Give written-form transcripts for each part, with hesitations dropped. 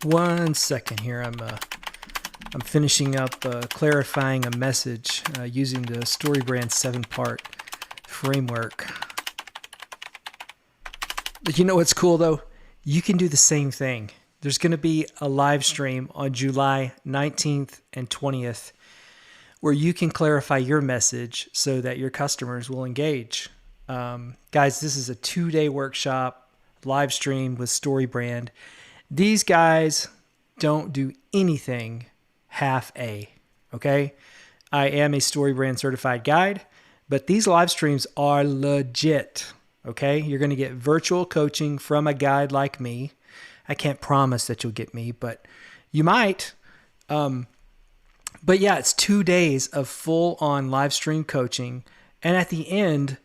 One second here. I'm finishing up clarifying a message using the StoryBrand 7-part framework. But you know what's cool though? You can do the same thing. There's going to be a live stream on July 19th and 20th where you can clarify your message so that your customers will engage. Guys, this is a 2-day workshop live stream with StoryBrand. These guys don't do anything half A, okay? I am a StoryBrand certified guide, but these live streams are legit, okay? You're going to get virtual coaching from a guide like me. I can't promise that you'll get me, but you might. But yeah, it's 2 days of full-on live stream coaching, and at the end,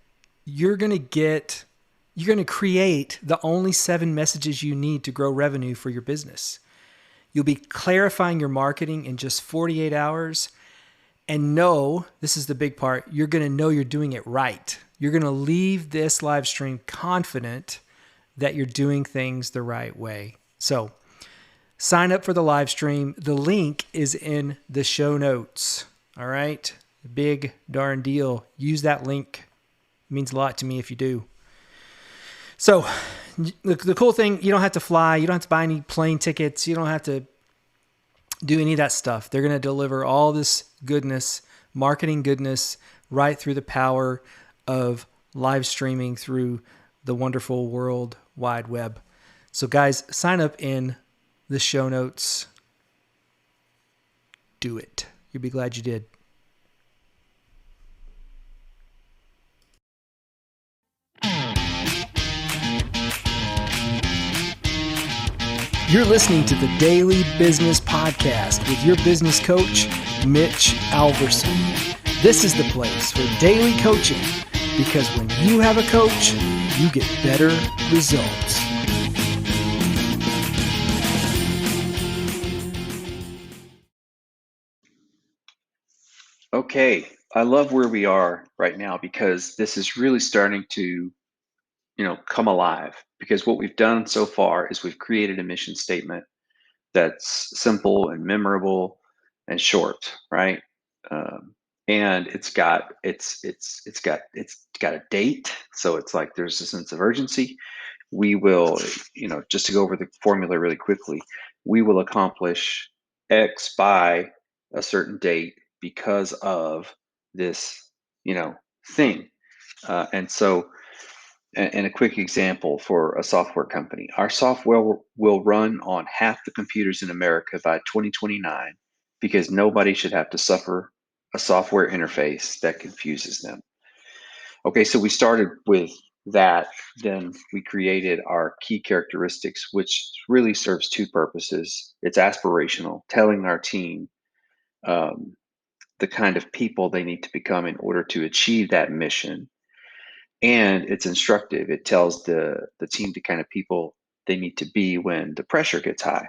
you're going to create the only 7 messages you need to grow revenue for your business. You'll be clarifying your marketing in just 48 hours. And know, this is the big part, you're going to know you're doing it right. You're going to leave this live stream confident that you're doing things the right way. So sign up for the live stream. The link is in the show notes. All right? Big darn deal. Use that link. It means a lot to me if you do. So the cool thing, you don't have to fly. You don't have to buy any plane tickets. You don't have to do any of that stuff. They're going to deliver all this goodness, marketing goodness, right through the power of live streaming through the wonderful World Wide Web. So guys, sign up in the show notes. Do it. You'll be glad you did. You're listening to the Daily Business Podcast with your business coach, Mitch Alverson. This is the place for daily coaching because when you have a coach, you get better results. Okay, I love where we are right now because this is really starting to, come alive. Because what we've done so far is we've created a mission statement that's simple and memorable and short, right? And it's got a date, so it's like there's a sense of urgency. We will, just to go over the formula really quickly, we will accomplish X by a certain date because of this, thing. And so, and a quick example for a software company, our software will run on half the computers in America by 2029 because nobody should have to suffer a software interface that confuses them. Okay, so we started with that. Then we created our key characteristics, which really serves 2 purposes. It's aspirational, telling our team the kind of people they need to become in order to achieve that mission. And it's instructive. It tells the team the kind of people they need to be when the pressure gets high.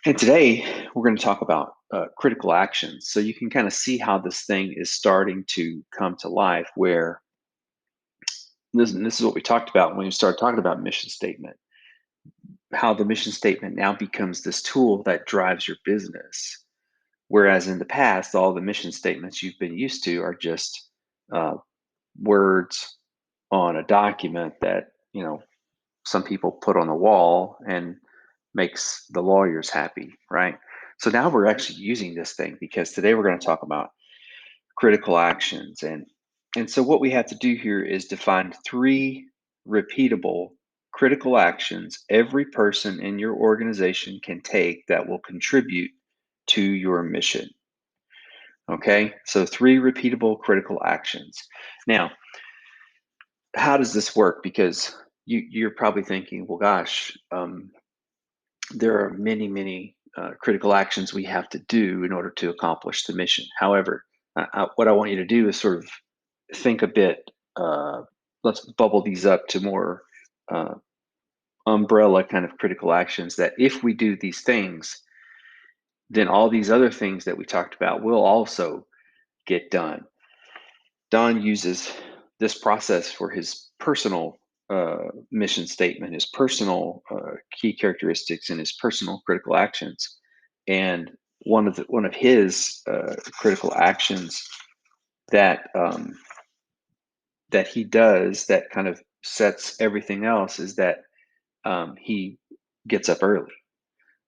And today we're going to talk about critical actions. So you can kind of see how this thing is starting to come to life, where this is what we talked about when we started talking about mission statement, how the mission statement now becomes this tool that drives your business. Whereas in the past, all the mission statements you've been used to are just uh, words on a document that, some people put on the wall and makes the lawyers happy, right? So now we're actually using this thing because today we're going to talk about critical actions. And so what we have to do here is define 3 repeatable critical actions every person in your organization can take that will contribute to your mission. Okay, so 3 repeatable critical actions. Now, how does this work? Because you're probably thinking, well, gosh, there are many critical actions we have to do in order to accomplish the mission. However, what I want you to do is sort of think a bit. Let's bubble these up to more umbrella kind of critical actions, that if we do these things, then all these other things that we talked about will also get done. Don uses this process for his personal mission statement, his personal key characteristics, and his personal critical actions. And one of his critical actions that that he does that kind of sets everything else is that he gets up early.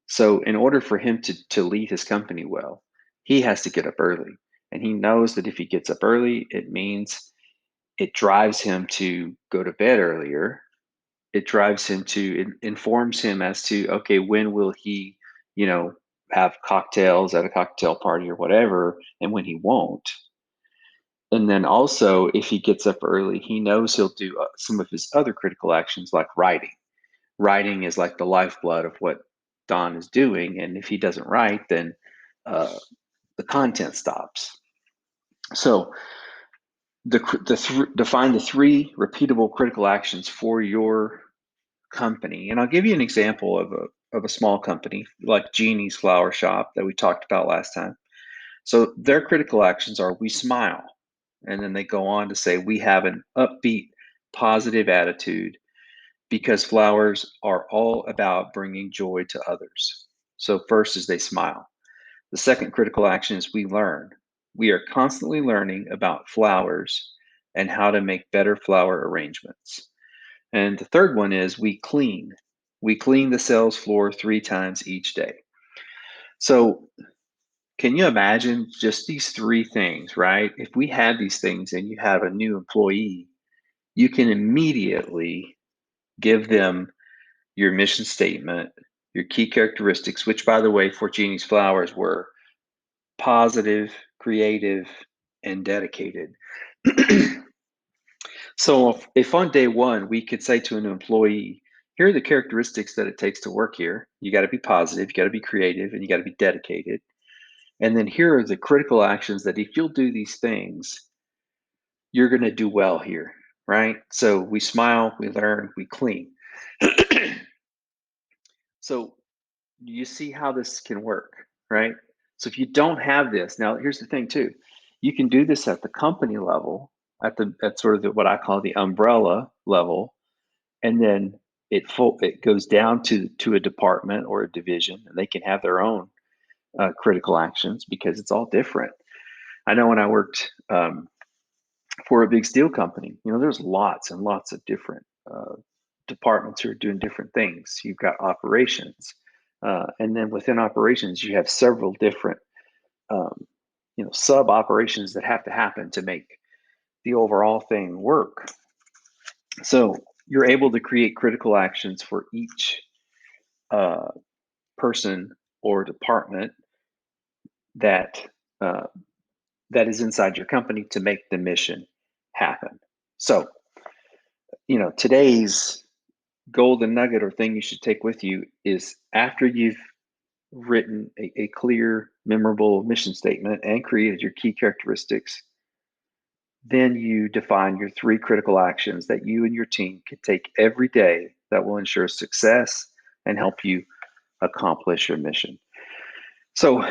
So in order for him to lead his company well, he has to get up early. And he knows that if he gets up early, it means it drives him to go to bed earlier. It drives him to, it informs him as to, okay, when will he, you know, have cocktails at a cocktail party or whatever, and when he won't. And then also, if he gets up early, he knows he'll do some of his other critical actions like writing. Writing is like the lifeblood of what Don is doing. And if he doesn't write, then uh, the content stops. So define the three repeatable critical actions for your company. And I'll give you an example of a small company like Jeannie's Flower Shop that we talked about last time. So their critical actions are we smile. And then they go on to say we have an upbeat, positive attitude because flowers are all about bringing joy to others. So first is they smile. The second critical action is we learn. We are constantly learning about flowers and how to make better flower arrangements. And the third one is we clean. We clean the sales floor 3 times each day. So can you imagine just these three things, right? If we had these things and you have a new employee, you can immediately give them your mission statement, your key characteristics, which, by the way, for Jeannie's Flowers were positive, creative, and dedicated. So if on day one we could say to an employee, here are the characteristics that it takes to work here. You got to be positive, you got to be creative, and you got to be dedicated. And then here are the critical actions that if you'll do these things, you're going to do well here, right? So we smile, we learn, we clean. So you see how this can work, right? So if you don't have this, now here's the thing too. You can do this at the company level, at sort of what I call the umbrella level, and then it goes down to a department or a division, and they can have their own critical actions because it's all different. I know when I worked for a big steel company, there's lots and lots of different departments who are doing different things. You've got operations, and then within operations, you have several different um, sub operations that have to happen to make the overall thing work. So you're able to create critical actions for each uh, person or department that uh, that is inside your company to make the mission happen. So today's golden nugget or thing you should take with you is after you've written a clear, memorable mission statement and created your key characteristics, then you define your three critical actions that you and your team can take every day that will ensure success and help you accomplish your mission. So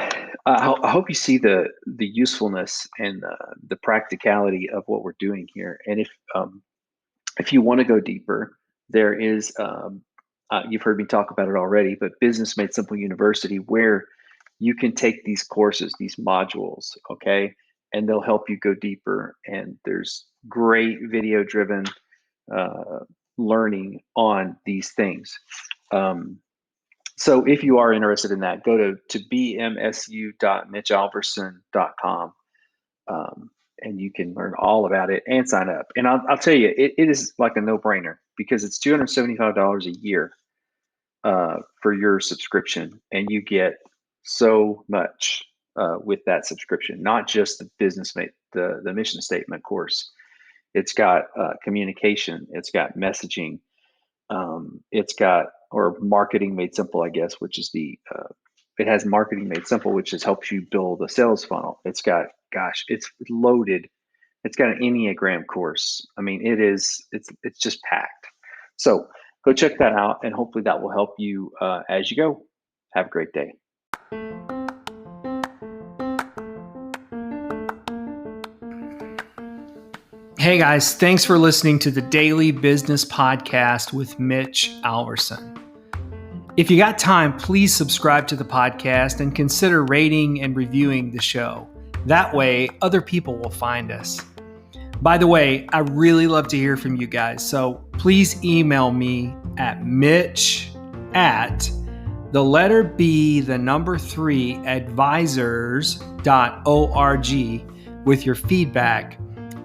I hope you see the usefulness and the practicality of what we're doing here. And if you want to go deeper, there is you've heard me talk about it already, but Business Made Simple University, where you can take these courses, these modules, okay, and they'll help you go deeper. And there's great video-driven learning on these things. So if you are interested in that, go to bmsu.mitchalverson.com, and you can learn all about it and sign up. And I'll tell you, it is like a no-brainer because it's $275 a year for your subscription, and you get so much with that subscription. Not just the the mission statement course. It's got communication. It's got messaging. It's got or marketing made simple, I guess, which is it has marketing made simple, which just helps you build a sales funnel. It's got, gosh, it's loaded. It's got an Enneagram course. I mean, it's just packed. So go check that out, and hopefully that will help you as you go. Have a great day. Hey guys, thanks for listening to the Daily Business Podcast with Mitch Alverson. If you got time, please subscribe to the podcast and consider rating and reviewing the show. That way, other people will find us. By the way, I really love to hear from you guys, so please email me at mitch@3advisors.org with your feedback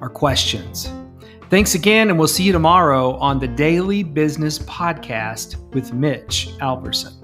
or questions. Thanks again, and we'll see you tomorrow on the Daily Business Podcast with Mitch Alverson.